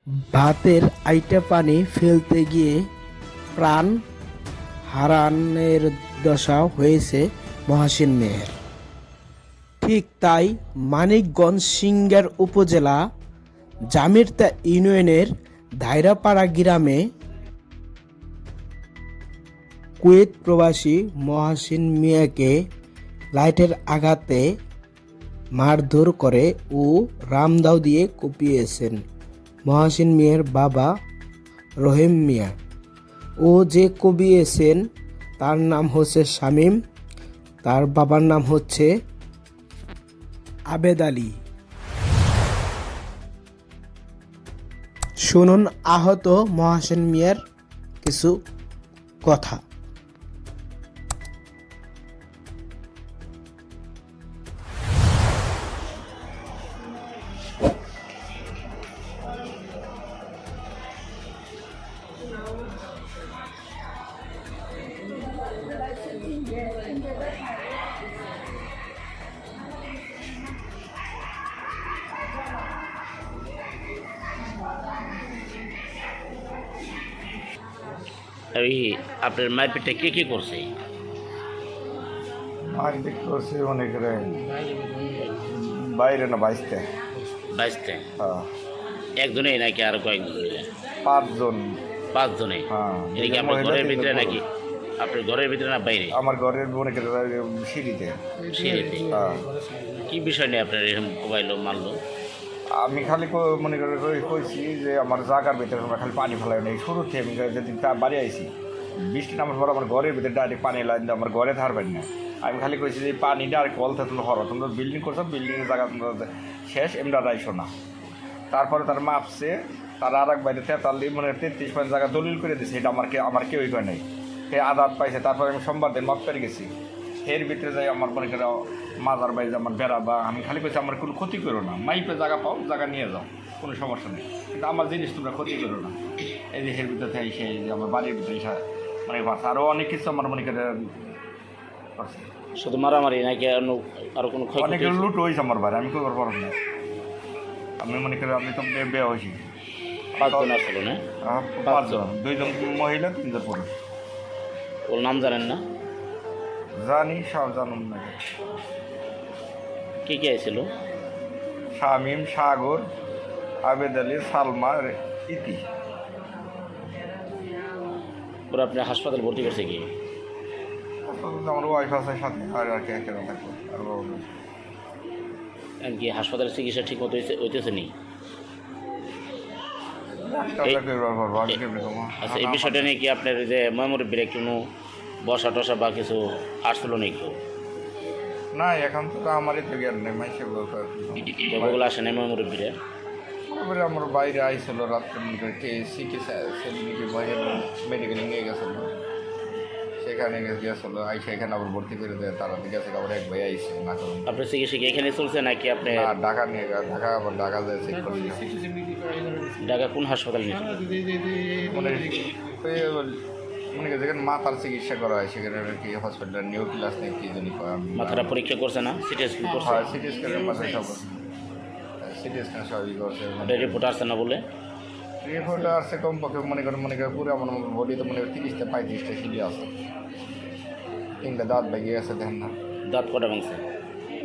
ভাতের আইটা পানি ফেলতে গিয়ে প্রাণ হারানোর দশা হয়েছে মহসিন মিয়ার। ঠিক তাই মানিকগঞ্জ সিংগার উপজেলা জামিরতা ইউনিয়নের দায়রাপাড়া গ্রামে কুয়েত প্রবাসী মহসিন মিয়াকে লাইটের আঘাতে মারধর করে ও রামদাও দিয়ে কুপিয়েছেন মহসিন মিয়ার বাবা রহিম মিয়া। ও যে কুপিয়েছেন তার নাম হচ্ছে শামীম, তার বাবার নাম হচ্ছে আবেদ আলী। শুনুন আহত মহসিন মিয়ার কিছু কথা। ওই আপনার মারপিটটা কে কি করছে? মারপিট করছে অনেকের বাইরে না বাইসতে। বাইশতে হ্যাঁ, একজনেই নাকি আর কয়েকজন মিলে? 5 জন। 5 জনে। হ্যাঁ, এটা কি আপনার ঘরের ভিতরে নাকি আপনার ঘরের ভিতরে না বাইরে? আমার ঘরের অনেকের সিঁড়িতে। সিঁড়িতে। হ্যাঁ, কি বিষয় নিয়ে আপনার এরকম মোবাইলও মারলো? আমি খালি মনে করে কইছি যে আমার জায়গার ভিতরে আমরা খালি পানি ফেলাই নেই শুরুতে। আমি যেদিন তা বাড়ি আইছি বৃষ্টি নামার পর আমার ঘরের ভিতরে ডাইরেক্ট পানি লাইন আমার ঘরে ধারবেন না। আমি খালি কইছি যে পানিটা আর কল থেকে তোমরা হরো, তোমরা বিল্ডিং করছো, বিল্ডিংয়ের জায়গা তোমরা শেষ, এমরা রাইছো না। তারপরে তার মাপছে, তার আর এক বাইরে তেতাল্লি মানে 33 জায়গা দলিল করে দিয়েছে, এটা আমার কেউই করে নাই। সে আদাত পাইছে। তারপরে আমি সোমবার দিন মাপ করে গেছি। এর ভিতরে যাই আমার মনে করে মাজার বাইরে আমার বেড়া বা আমি খালি কইছি আমার কোনো ক্ষতি করো না, মাইপে জায়গা পাও, জায়গা নিয়ে যাও, কোনো সমস্যা নেই, কিন্তু আমার জিনিস তোমরা ক্ষতি করো না। এই যে এর ভিতরে থেকে সে আমার বাড়ির ভিতরে মানে বাসা আরও অনেক কিছু আমার মনে করে করছে। শুধু মারামারি নাকি আরো কোনো ক্ষয়ক্ষতি অনেক হয়েছে? লুট হয়েছে আমার বাড়ি, আমি কী করবো না। আমি মনে করি আমি তো বিয়ে হয়েছি। 5 জন আসলো না? 5 জন, 2 জন মহিলা, 3 জন পুরুষ। ওর নাম জানেন না? জানি, সব জানুন না। কে কে আইছিল? শামীম, সাগর, আবেদ আলী, সালমা, ইতি। ওরা আপনি হাসপাতাল ভর্তি করছে কি? আমার ওয়াইফ আছে সাথে, আর আর কে কেন থাকবো আর বাবা। এমনকি হাসপাতালের চিকিৎসা ঠিক মতো হইতেছে নি? আচ্ছা, এই বিষয়টা নিয়ে কি আপনার যে মেমোরি ব্রেক কোনো বসা টসা বা কিছু আসলো নাকি? না, এখন তো আমারই তো জ্ঞান নেই, মাইসে ওগুলো আসে না মেমোরি ব্রেক? তারপরে আমার বাইরে আইছিল রাত্রে কে সিটি সেলিব্রিটি বাইরে মেডিকেলে নিয়ে গেছিল, সেখানে গেছিলো আইসে এখানে আবার ভর্তি করে দেয়। তারা গেছে আবার এক ভাই আইসে না করুন। আপনার চিকিৎসা কি এখানে চলছে নাকি আপনি ঢাকা নিয়ে ঢাকা আবার ঢাকা যায় চেক করে ঢাকা কোন হাসপাতাল নিয়ে? মানে মনে করি যেখানে মাথার চিকিৎসা করা হয় সেখানে আর কি হসপিটাল নিউ ক্লাস নেই কি জানি মাথাটা পরীক্ষা করছে না? সিটি স্ক্যান করছে? হয়, সিটি স্ক্যানের মাথায় সব সিটি স্ক্যান সবই করছে। আপনার রিপোর্ট আসছে না বলে? রিপোর্ট আসছে কমপক্ষে মনে করে পুরো আমার বডিতে মনে করি 30টা 35টা সিলি আছে। 3টা দাঁত ভেঙে গেছে, দেখেন না। দাঁত কটা ভাঙছে?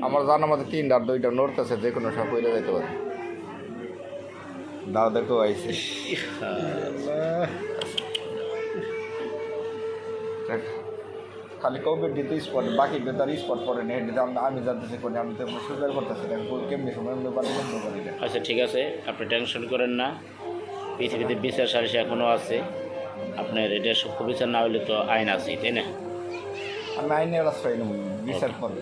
আমার জানা মতো 3 দাঁত, 2টা নড়তেছে, যে কোনো সব হইলে যেতে পারে। দাও দেখো আইসে খালি কোভিড দিতে স্পট, বাকি তার স্পট পরে নেই। আমি জানতেছি করি, আমি তো সুগার করতেছি, কেমনি সময় পারি বন্ধ করি না। আচ্ছা, ঠিক আছে, আপনি টেনশন করেন না। পৃথিবীতে বিচার সালিশ এখনও আছে। আপনার এটা সূক্ষ্ম বিচার না হলে তো আইন আছে, তাই না? আমি আইনের আশ্রয় নেব, বিচার করবো।